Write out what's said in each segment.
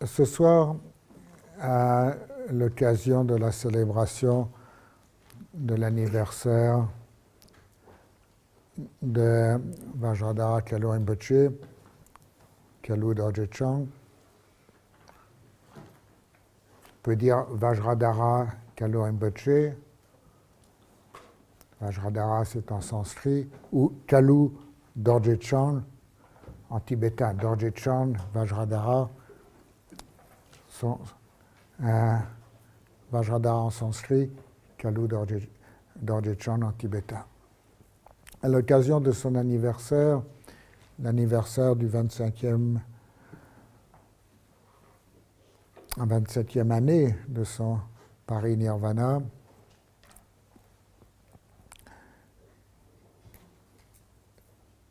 Ce soir, à l'occasion de la célébration de l'anniversaire de Vajradhara Kalu Rinpoche, Kalu Dorje Chang, on peut dire Vajradhara Kalu Rinpoche, Vajradhara c'est en sanskrit, ou Kalu Dorje Chang en tibétain, Dorje Chang, Vajradhara, Vajradhara en sanskrit, Kalu Dorje Chang en tibétain. À l'occasion de son anniversaire, l'anniversaire du 27e année de son Parinirvana,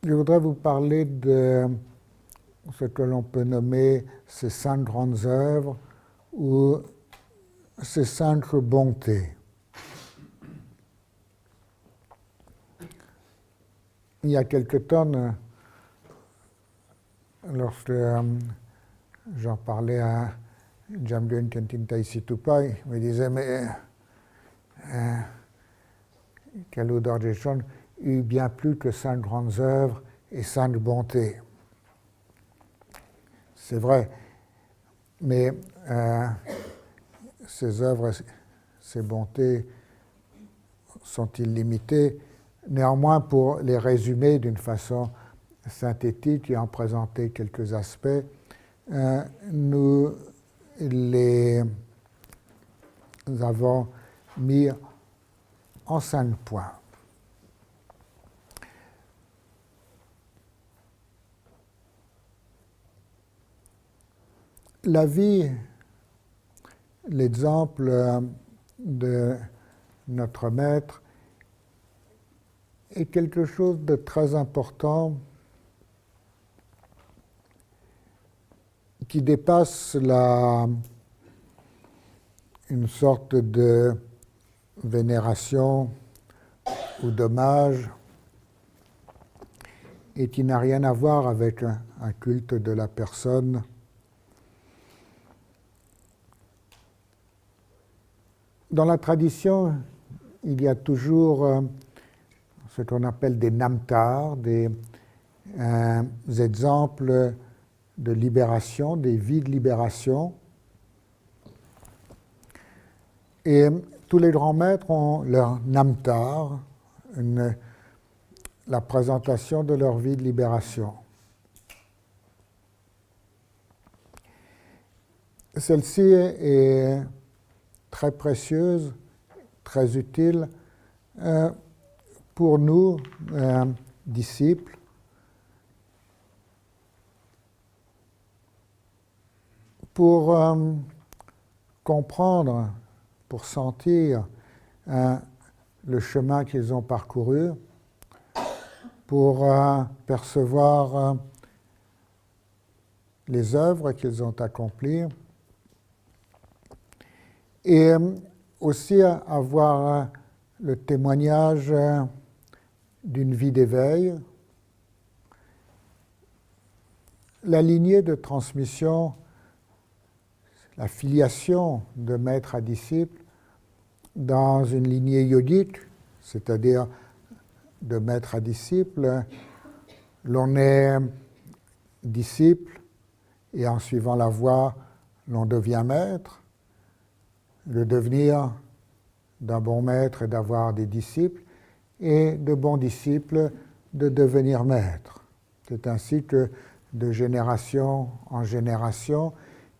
je voudrais vous parler de ce que l'on peut nommer ces 5 grandes œuvres ou ces 5 bontés. Il y a quelque temps, lorsque j'en parlais à Jamduen Kentin Situpai, il me disait, mais Kalu Dorje Chang eut bien plus que 5 grandes œuvres et 5 bontés. C'est vrai, mais ces œuvres, ces bontés sont illimitées. Néanmoins, pour les résumer d'une façon synthétique et en présenter quelques aspects, nous les avons mis en 5 points. La vie, l'exemple de notre maître est quelque chose de très important qui dépasse une sorte de vénération ou d'hommage et qui n'a rien à voir avec un culte de la personne. Dans la tradition, il y a toujours ce qu'on appelle des namtars, des exemples de libération, des vies de libération. Et tous les grands maîtres ont leur namtar, la présentation de leur vie de libération. Celle-ci est très précieuse, très utile pour nous, disciples, pour comprendre, pour sentir le chemin qu'ils ont parcouru, pour percevoir les œuvres qu'ils ont accomplies, et aussi avoir le témoignage d'une vie d'éveil, la lignée de transmission, la filiation de maître à disciple dans une lignée yogique, c'est-à-dire de maître à disciple, l'on est disciple et en suivant la voie, l'on devient maître. Le devenir d'un bon maître et d'avoir des disciples, et de bons disciples de devenir maîtres. C'est ainsi que de génération en génération,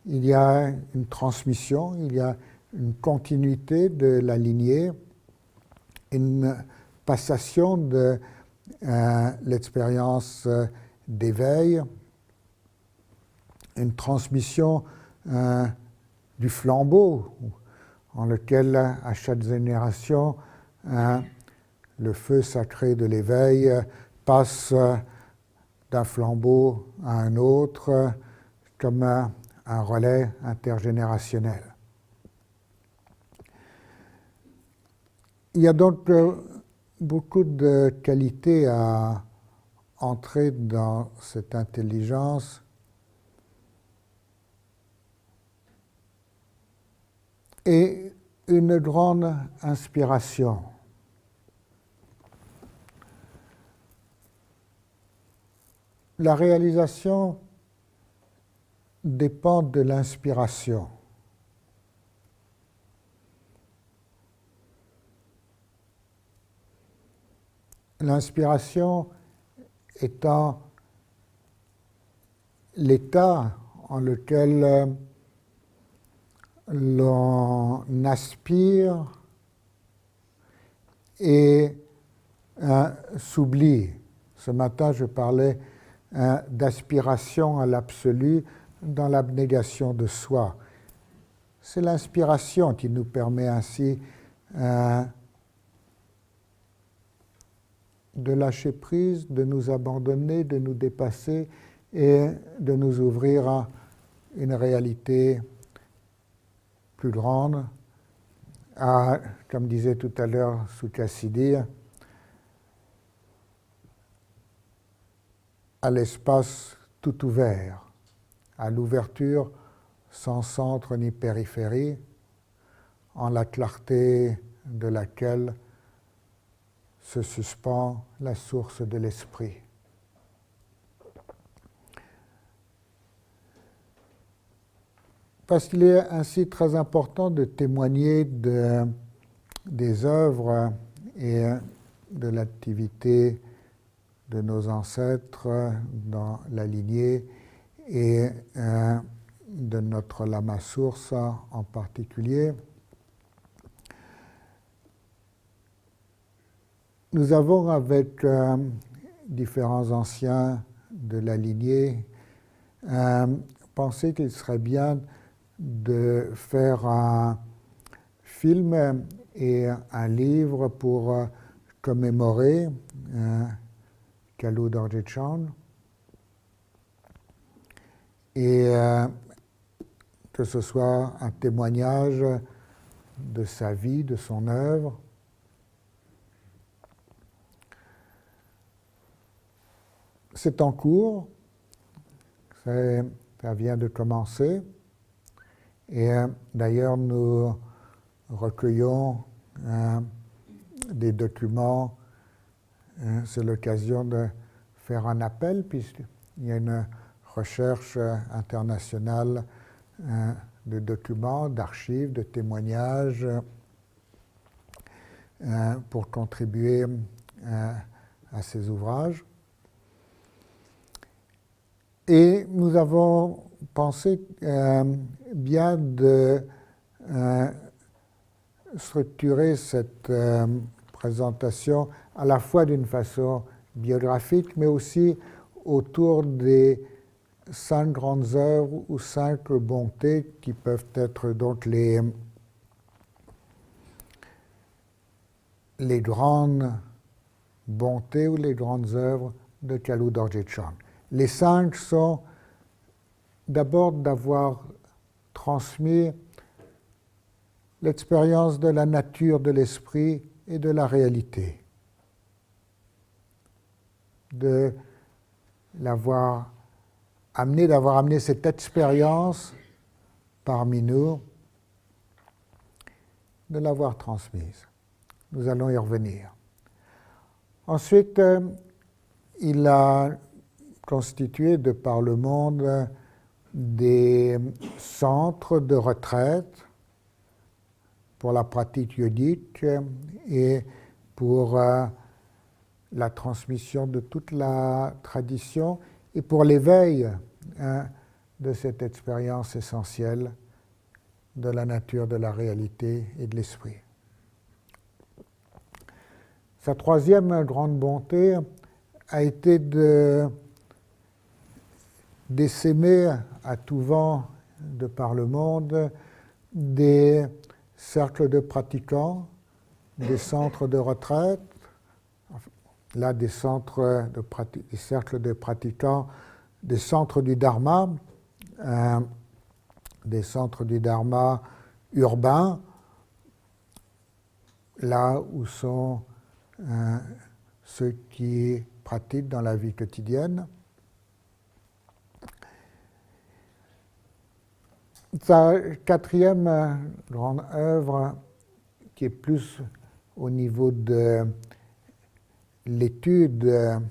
il y a une transmission, il y a une continuité de la lignée, une passation de l'expérience d'éveil, une transmission du flambeau, en lequel, à chaque génération, le feu sacré de l'éveil passe d'un flambeau à un autre, comme un relais intergénérationnel. Il y a donc beaucoup de qualités à entrer dans cette intelligence et une grande inspiration. La réalisation dépend de l'inspiration. L'inspiration étant l'état en lequel l'on aspire et s'oublie. Ce matin, je parlais d'aspiration à l'absolu dans l'abnégation de soi. C'est l'inspiration qui nous permet ainsi de lâcher prise, de nous abandonner, de nous dépasser et de nous ouvrir à une réalité plus grande, à, comme disait tout à l'heure Sukhasidhi, à l'espace tout ouvert, à l'ouverture sans centre ni périphérie, en la clarté de laquelle se suspend la source de l'esprit. Parce qu'il est ainsi très important de témoigner des œuvres et de l'activité de nos ancêtres dans la lignée et de notre lama source en particulier. Nous avons avec différents anciens de la lignée pensé qu'il serait bien de faire un film et un livre pour commémorer Kalu Dorje Chand et que ce soit un témoignage de sa vie, de son œuvre. C'est en cours, ça vient de commencer, et d'ailleurs nous recueillons des documents. C'est l'occasion de faire un appel, puisqu'il y a une recherche internationale de documents, d'archives, de témoignages pour contribuer à ces ouvrages. Et nous avons pensé bien de structurer cette présentation à la fois d'une façon biographique, mais aussi autour des 5 grandes œuvres ou 5 bontés qui peuvent être donc les grandes bontés ou les grandes œuvres de Kalu Dorje Chand. Les 5 sont d'abord d'avoir transmis l'expérience de la nature de l'esprit et de la réalité, d'avoir amené cette expérience parmi nous, de l'avoir transmise. Nous allons y revenir. Ensuite, il a constitué de par le monde des centres de retraite pour la pratique yogique et pour la transmission de toute la tradition et pour l'éveil de cette expérience essentielle de la nature de la réalité et de l'esprit. Sa troisième grande bonté a été d'essaimer à tout vent de par le monde des cercles de pratiquants, des centres de retraite, là des cercles de pratiquants, des centres du Dharma urbains, là où sont ceux qui pratiquent dans la vie quotidienne. Sa quatrième grande œuvre, qui est plus au niveau de l'étude,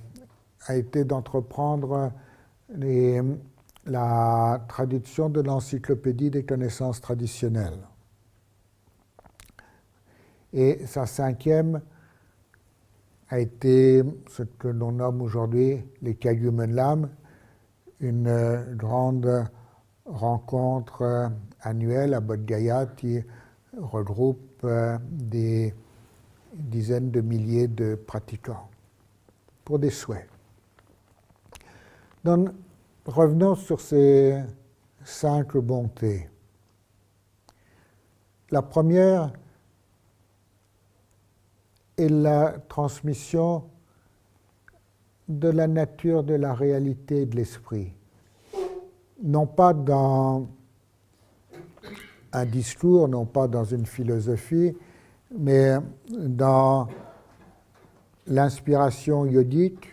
a été d'entreprendre la traduction de l'encyclopédie des connaissances traditionnelles. Et sa cinquième a été ce que l'on nomme aujourd'hui les Cayumenlam, une grande rencontre annuelle à Bodh Gaya qui regroupe des dizaines de milliers de pratiquants pour des souhaits. Donc, revenons sur ces 5 bontés. La première est la transmission de la nature de la réalité de l'esprit. Non pas dans un discours, non pas dans une philosophie, mais dans l'inspiration yogique,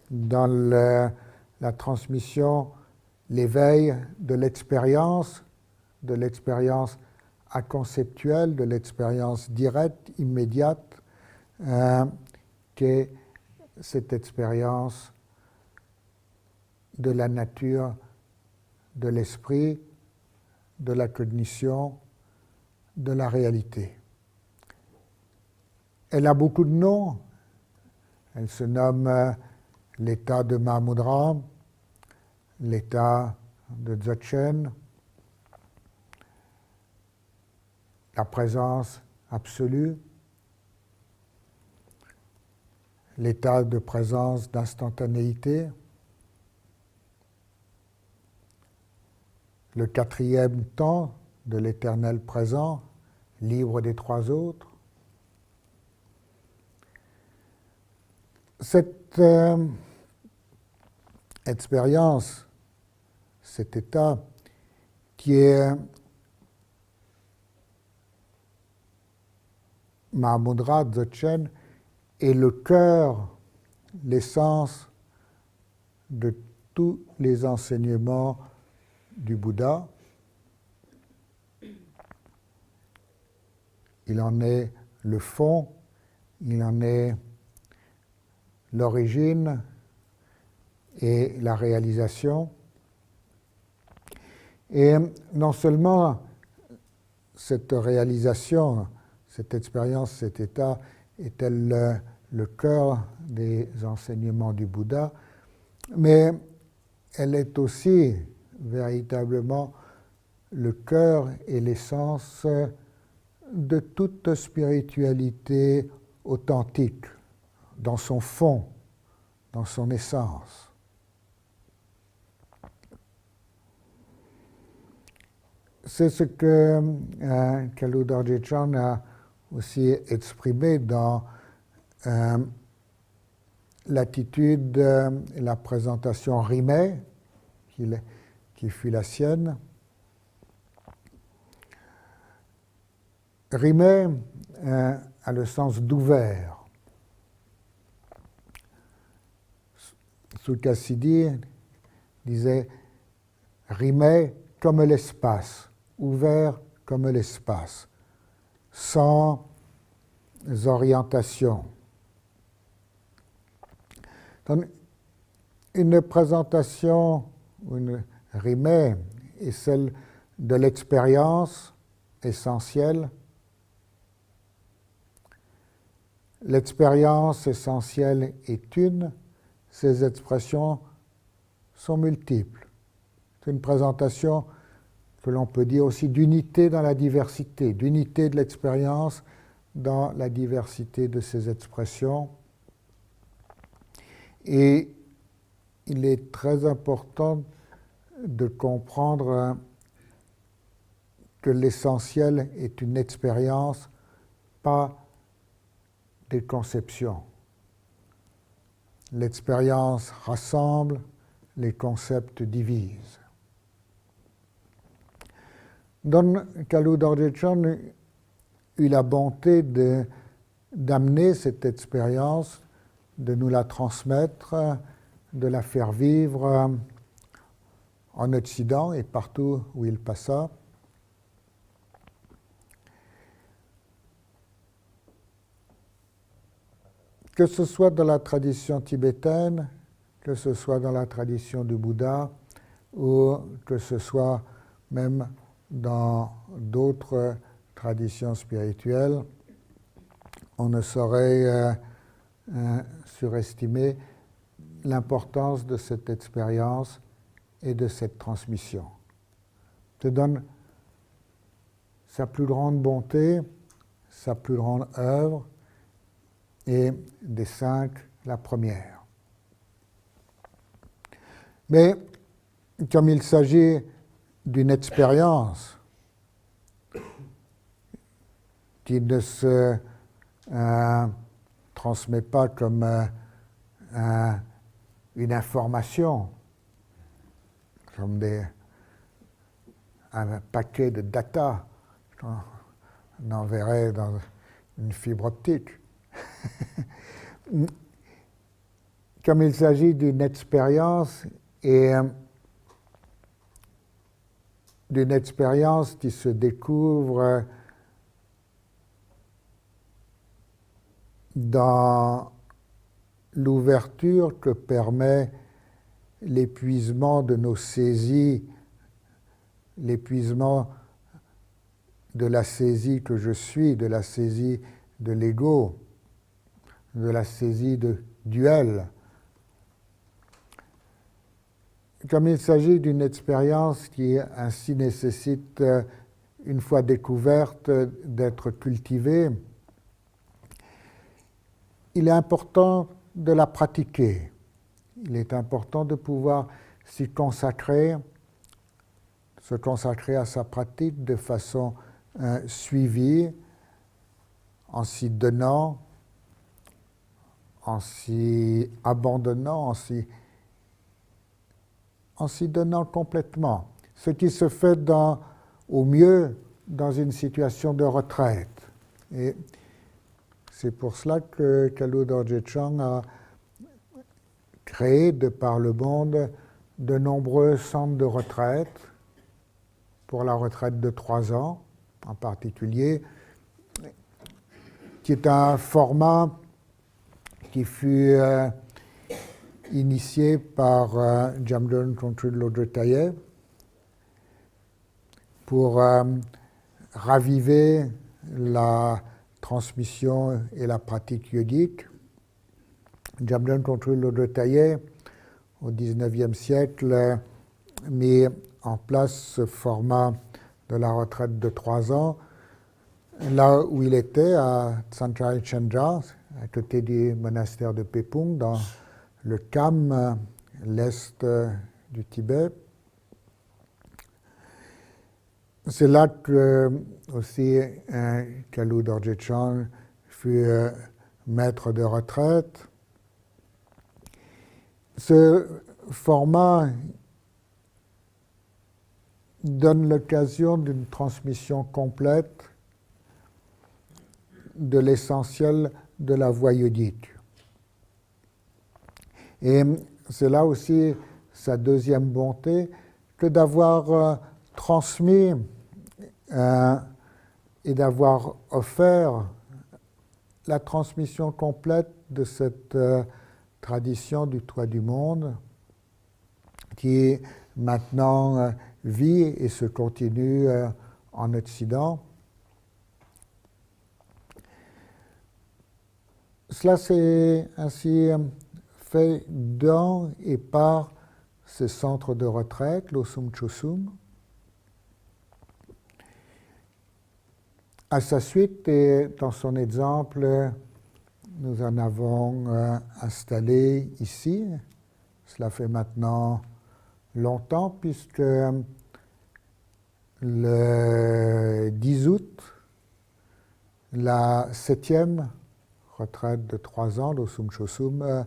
dans la transmission, l'éveil de l'expérience inconceptuelle, de l'expérience directe, immédiate, qu'est cette expérience de la nature de l'esprit, de la cognition, de la réalité. Elle a beaucoup de noms. Elle se nomme l'état de Mahamudra, l'état de Dzogchen, la présence absolue, l'état de présence d'instantanéité, le 4e temps de l'éternel présent, libre des 3 autres. Cette expérience, cet état qui est Mahamudra, Dzogchen, est le cœur, l'essence de tous les enseignements du Bouddha. Il en est le fond, il en est l'origine et la réalisation. Et non seulement cette réalisation, cette expérience, cet état est-elle le cœur des enseignements du Bouddha, mais elle est aussi véritablement le cœur et l'essence de toute spiritualité authentique, dans son fond, dans son essence. C'est ce que Kalu Dorje Chand a aussi exprimé dans l'attitude et la présentation rimée qui fut la sienne. Rimé a le sens d'ouvert. Sukhasiddhi disait rimé comme l'espace, ouvert comme l'espace, sans orientation. Donc, une présentation, une rimé est celle de l'expérience essentielle. L'expérience essentielle est une, ces expressions sont multiples. C'est une présentation que l'on peut dire aussi d'unité dans la diversité, d'unité de l'expérience dans la diversité de ses expressions. Et il est très important de comprendre que l'essentiel est une expérience, pas des conceptions. L'expérience rassemble, les concepts divisent. Don Kalu Dorje Chand eut la bonté d'amener cette expérience, de nous la transmettre, de la faire vivre en Occident et partout où il passa. Que ce soit dans la tradition tibétaine, que ce soit dans la tradition du Bouddha, ou que ce soit même dans d'autres traditions spirituelles, on ne saurait surestimer l'importance de cette expérience et de cette transmission. Te donne sa plus grande bonté, sa plus grande œuvre, et des 5, la première. Mais comme il s'agit d'une expérience qui ne se transmet pas comme une information, comme un paquet de data qu'on enverrait dans une fibre optique. Comme il s'agit d'une expérience et d'une expérience qui se découvre dans l'ouverture que permet l'épuisement de nos saisies, l'épuisement de la saisie que je suis, de la saisie de l'ego, de la saisie de duel. Comme il s'agit d'une expérience qui ainsi nécessite, une fois découverte, d'être cultivée, il est important de la pratiquer. Il est important de pouvoir s'y consacrer, se consacrer à sa pratique de façon suivie, en s'y donnant, en s'y abandonnant, en s'y donnant complètement. Ce qui se fait au mieux dans une situation de retraite. Et c'est pour cela que Kalu Dorje Chang a créé de par le monde de nombreux centres de retraite, pour la retraite de 3 ans en particulier, qui est un format qui fut initié par Jamdön Trungtrul Lodrö Tayé pour raviver la transmission et la pratique yogique. Jamdön Trungtrul Lodrö Tayé, au XIXe siècle, mit en place ce format de la retraite de 3 ans, là où il était, à Tsantralai Chendra, à côté du monastère de Pepung, dans le Kham, l'est du Tibet. C'est là que aussi Kalu Dorje Chang fut maître de retraite. Ce format donne l'occasion d'une transmission complète de l'essentiel de la voie yogique. Et c'est là aussi sa deuxième bonté que d'avoir transmis et d'avoir offert la transmission complète de cette tradition du toit du monde qui maintenant vit et se continue en Occident. Cela s'est ainsi fait dans et par ce centre de retraite, Losum Chosum. À sa suite, et dans son exemple, nous en avons installé ici. Cela fait maintenant longtemps, puisque le 10 août, la 7e retraite de 3 ans, Losum Chosum,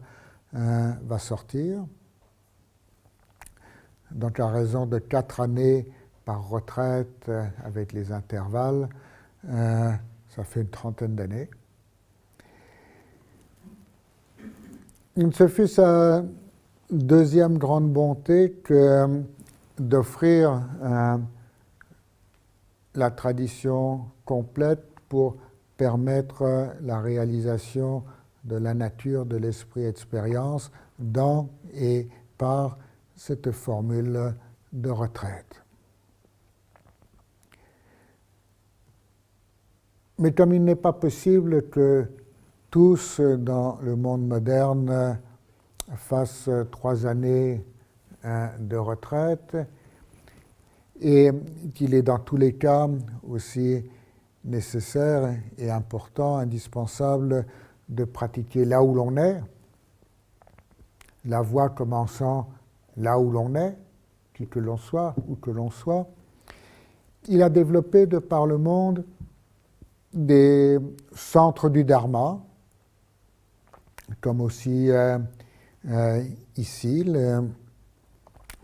va sortir. Donc à raison de 4 années par retraite avec les intervalles, ça fait une 30aine d'années. Ce fut sa deuxième grande bonté que d'offrir la tradition complète pour permettre la réalisation de la nature de l'esprit expérience dans et par cette formule de retraite. Mais comme il n'est pas possible que tous dans le monde moderne fassent 3 années de retraite, et qu'il est dans tous les cas aussi nécessaire et important, indispensable de pratiquer là où l'on est, la voie commençant là où l'on est, qui que l'on soit, où que l'on soit. Il a développé de par le monde des centres du Dharma, comme aussi ici,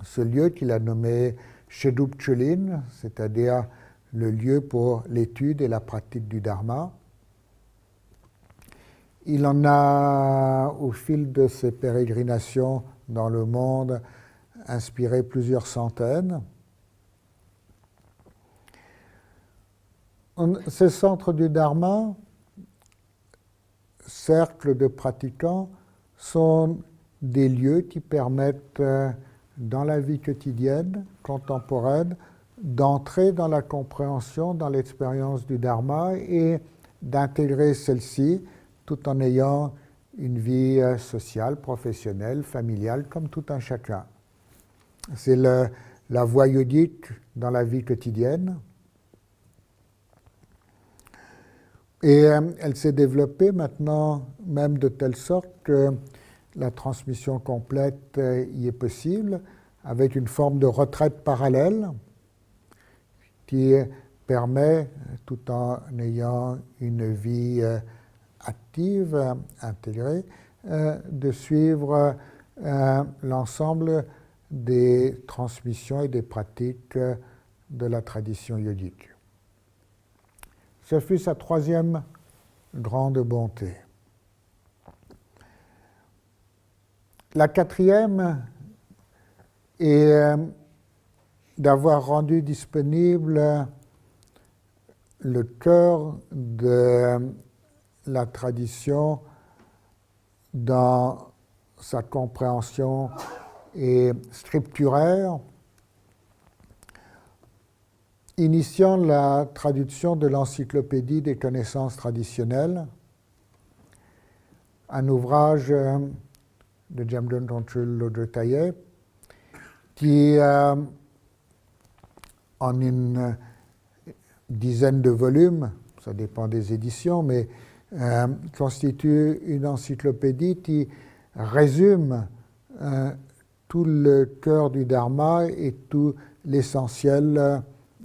ce lieu qu'il a nommé Shedup Chulin, c'est-à-dire le lieu pour l'étude et la pratique du Dharma. Il en a, au fil de ses pérégrinations dans le monde, inspiré plusieurs centaines. Ces centres du Dharma, cercles de pratiquants, sont des lieux qui permettent, dans la vie quotidienne, contemporaine, d'entrer dans la compréhension, dans l'expérience du Dharma et d'intégrer celle-ci tout en ayant une vie sociale, professionnelle, familiale, comme tout un chacun. C'est la voie yogique dans la vie quotidienne. Et elle s'est développée maintenant même de telle sorte que la transmission complète y est possible, avec une forme de retraite parallèle qui permet, tout en ayant une vie active, intégrée, de suivre l'ensemble des transmissions et des pratiques de la tradition yogique. Ce fut sa 3e grande bonté. La 4e est d'avoir rendu disponible le cœur de la tradition dans sa compréhension et scripturaire, initiant la traduction de l'encyclopédie des connaissances traditionnelles, un ouvrage de Jamgon Trongchul Lodro Tayé, qui, en une dizaine de volumes, ça dépend des éditions, mais constitue une encyclopédie qui résume tout le cœur du Dharma et tout l'essentiel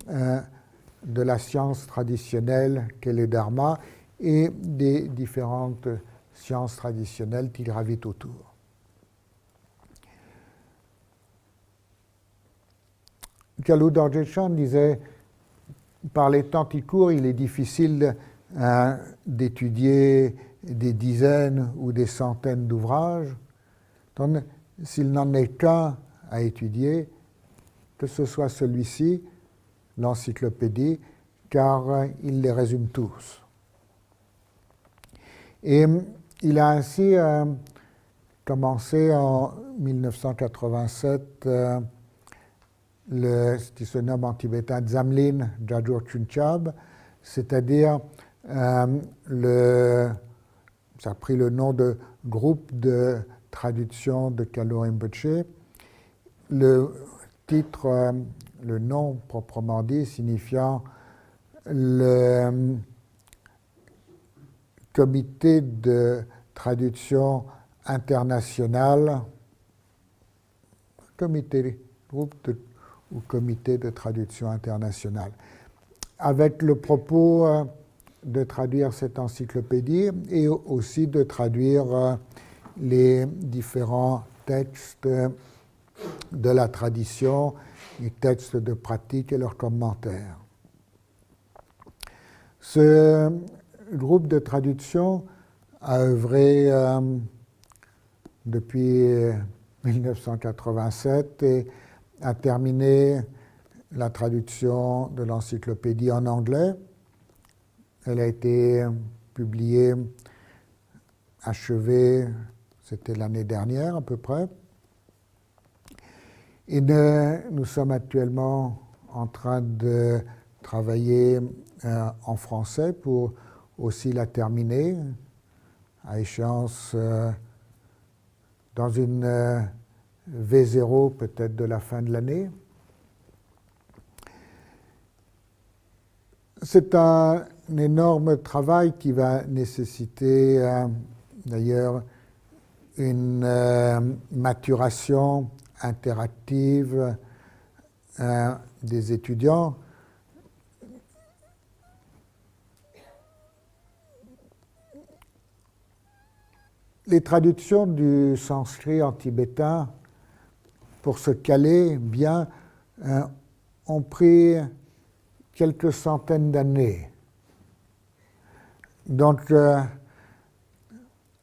de la science traditionnelle qu'est le Dharma et des différentes sciences traditionnelles qui gravitent autour. Kalu Dorje Chan disait, par les temps qui courent, il est difficile d'étudier des dizaines ou des centaines d'ouvrages. S'il n'en est qu'un à étudier, que ce soit celui-ci, l'encyclopédie, car il les résume tous. Et il a ainsi commencé en 1987 ce qui se nomme en tibétain Dzamlin Jajur Chunchab, c'est-à-dire ça a pris le nom de groupe de traduction de Kalu Rinpoché. Le titre, le nom proprement dit, signifiant le comité de traduction international, groupe ou comité de traduction international, avec le propos de traduire cette encyclopédie et aussi de traduire les différents textes de la tradition, les textes de pratique et leurs commentaires. Ce groupe de traduction a œuvré depuis 1987 et a terminé la traduction de l'encyclopédie en anglais. Elle a été publiée, achevée, c'était l'année dernière à peu près. Et nous sommes actuellement en train de travailler en français pour aussi la terminer, à échéance dans une V0 peut-être de la fin de l'année. C'est un énorme travail qui va nécessiter d'ailleurs une maturation interactive des étudiants. Les traductions du sanskrit en tibétain, pour se caler bien, ont pris quelques centaines d'années. Donc,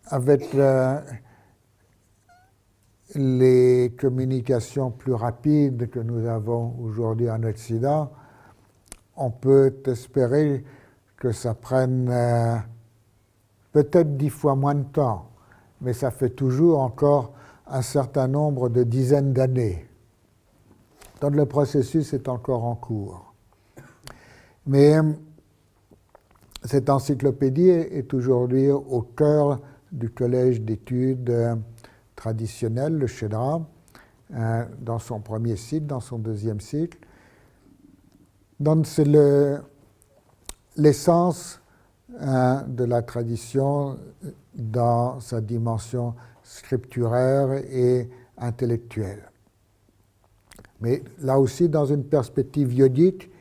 avec les communications plus rapides que nous avons aujourd'hui en Occident, on peut espérer que ça prenne peut-être 10 fois moins de temps, mais ça fait toujours encore un certain nombre de dizaines d'années. Donc le processus est encore en cours. Mais cette encyclopédie est aujourd'hui au cœur du collège d'études traditionnelles, le Shedra, dans son premier cycle, dans son deuxième cycle. Donc c'est l'essence de la tradition dans sa dimension scripturaire et intellectuelle. Mais là aussi dans une perspective yogique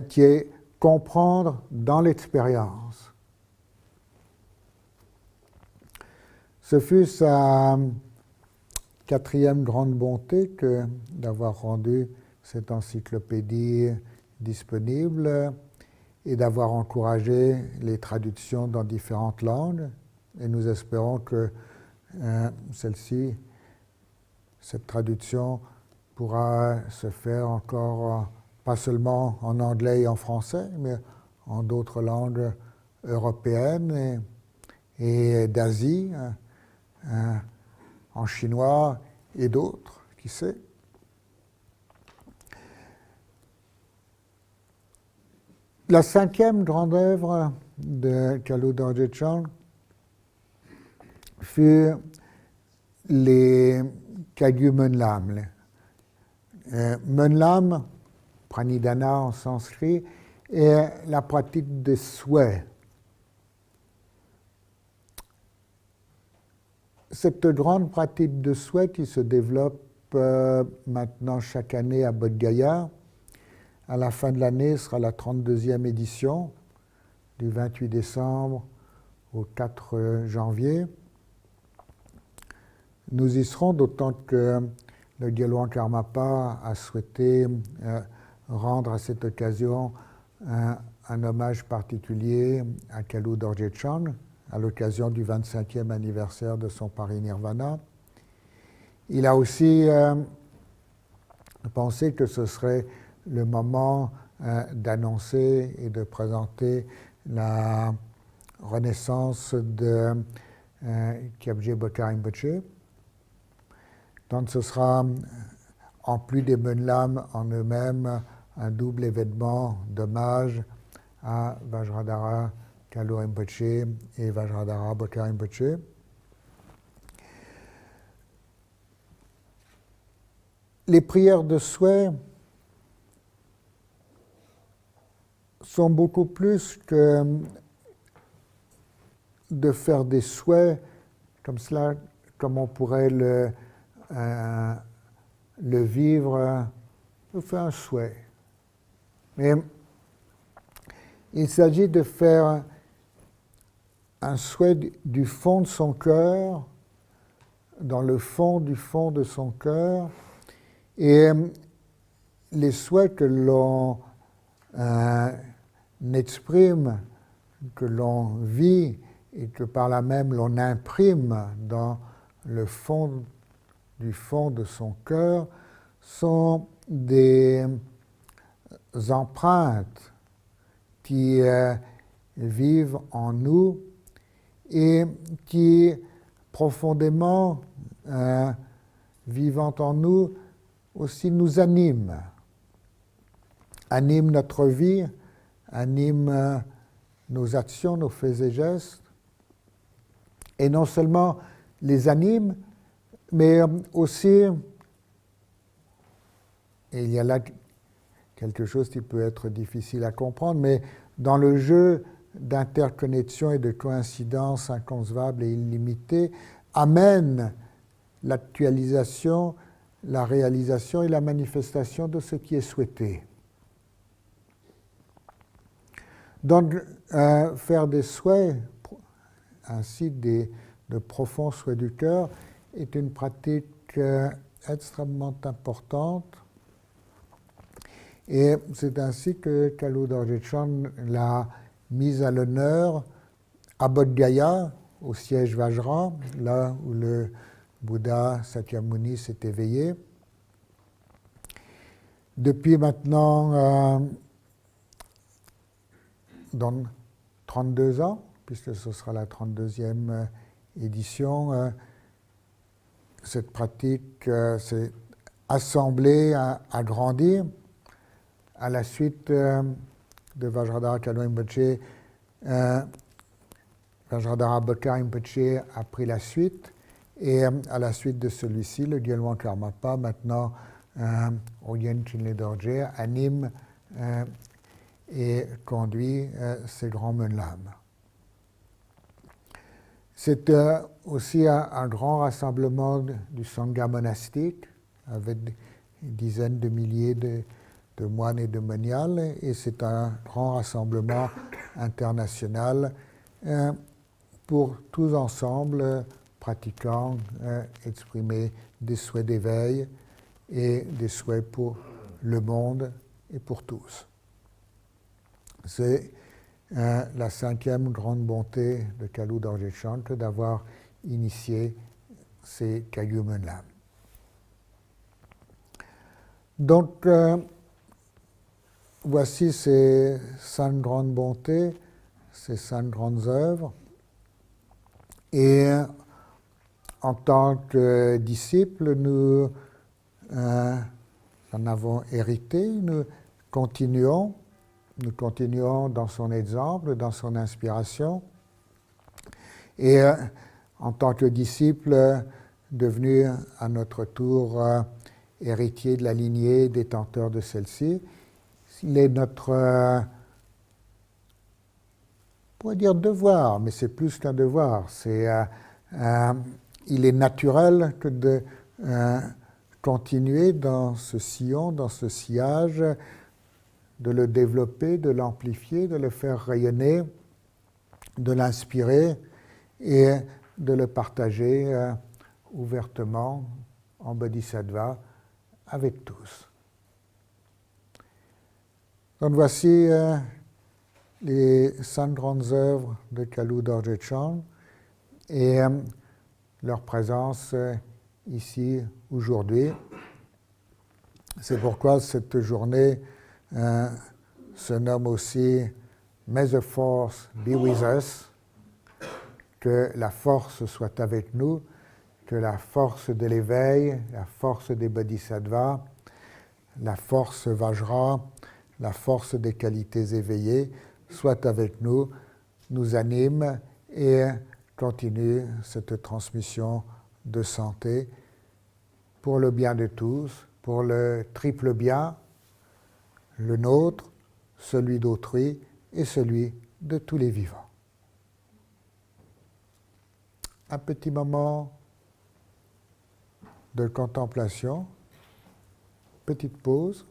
qui est comprendre dans l'expérience. Ce fut sa quatrième grande bonté que d'avoir rendu cette encyclopédie disponible et d'avoir encouragé les traductions dans différentes langues. Et nous espérons que celle-ci, cette traduction, pourra se faire encore, pas seulement en anglais et en français, mais en d'autres langues européennes et d'Asie, en chinois et d'autres, qui sait. La cinquième grande œuvre de Kalu Dorje Chang fut les Kagyu Menlam. Menlam, pranidhana en sanskrit, est la pratique des souhaits. Cette grande pratique de souhait qui se développe maintenant chaque année à Bodh Gaya, à la fin de l'année sera la 32e édition, du 28 décembre au 4 janvier. Nous y serons, d'autant que le Gelwang Karmapa a souhaité rendre à cette occasion un hommage particulier à Kalu Dorje Chang, à l'occasion du 25e anniversaire de son parinirvana. Il a aussi pensé que ce serait le moment d'annoncer et de présenter la renaissance de Kyabje Bokar Rinpoche. Donc ce sera, en plus des Menlam en eux-mêmes, un double événement d'hommage à Vajradhara Kalu Rinpoche et Vajradhara Bokar Rinpoche. Les prières de souhait sont beaucoup plus que de faire des souhaits comme cela, comme on pourrait le vivre. On fait un souhait. Mais il s'agit de faire un souhait du fond de son cœur, dans le fond du fond de son cœur, et les souhaits que l'on exprime, que l'on vit et que par là même l'on imprime dans le fond du fond de son cœur sont des empreintes qui vivent en nous et qui, profondément vivant en nous, aussi nous animent notre vie, animent nos actions, nos faits et gestes, et non seulement les animent, mais aussi, et il y a là quelque chose qui peut être difficile à comprendre, mais dans le jeu d'interconnexion et de coïncidence inconcevable et illimitée, amène l'actualisation, la réalisation et la manifestation de ce qui est souhaité. Donc, faire des souhaits, ainsi de profonds souhaits du cœur, est une pratique extrêmement importante. Et c'est ainsi que Kalu Dorje Chand l'a mise à l'honneur à Bodh Gaya, au siège Vajra, là où le Bouddha Sakyamuni s'est éveillé. Depuis maintenant dans 32 ans, puisque ce sera la 32e édition, cette pratique s'est assemblée, agrandie, à la suite de Vajradhara Kalu Rinpoche. Vajradhara Bokar Rinpoche a pris la suite, et à la suite de celui-ci, le Gyalwang Karmapa, maintenant Oyen Chinle Dorje, anime et conduit ces grands menlam. C'est aussi un grand rassemblement du Sangha monastique, avec des dizaines de milliers de moines et de moniales, et c'est un grand rassemblement international pour tous ensemble pratiquants exprimer des souhaits d'éveil et des souhaits pour le monde et pour tous. C'est la 5e grande bonté de Kalu Dorje Chand que d'avoir initié ces Kagyu Menlam. Donc, voici ces 5 grandes bontés, ces 5 grandes œuvres. Et en tant que disciples, nous en avons hérité, nous continuons dans son exemple, dans son inspiration. Et en tant que disciples, devenus à notre tour héritiers de la lignée détenteurs de celle-ci, il est notre, on pourrait dire devoir, mais c'est plus qu'un devoir. Il est naturel que de continuer dans ce sillon, dans ce sillage, de le développer, de l'amplifier, de le faire rayonner, de l'inspirer et de le partager ouvertement en bodhisattva avec tous. Donc voici les 5 grandes œuvres de Kalu Dorje Chand et leur présence ici aujourd'hui. C'est pourquoi cette journée se nomme aussi May the Force be with us, que la force soit avec nous, que la force de l'éveil, la force des bodhisattvas, la force Vajra, la force des qualités éveillées soit avec nous, nous anime et continue cette transmission de santé pour le bien de tous, pour le triple bien, le nôtre, celui d'autrui et celui de tous les vivants. Un petit moment de contemplation, petite pause.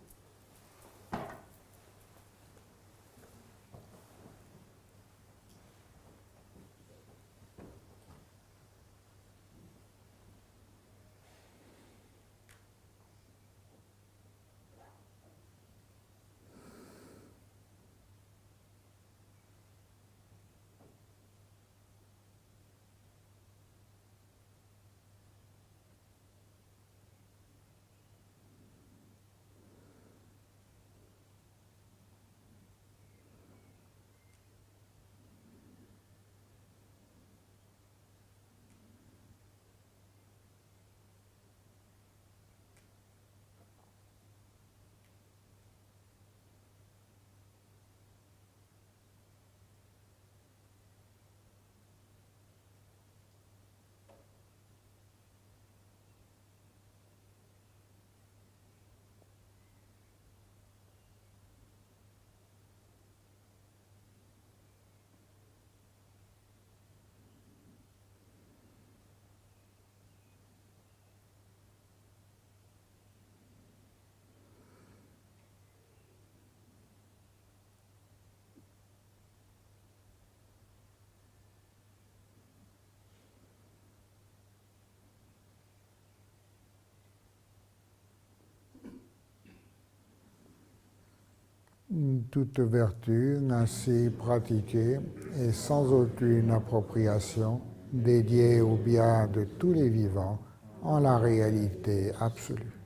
toute vertu ainsi pratiquée et sans aucune appropriation, dédiée au bien de tous les vivants en la réalité absolue.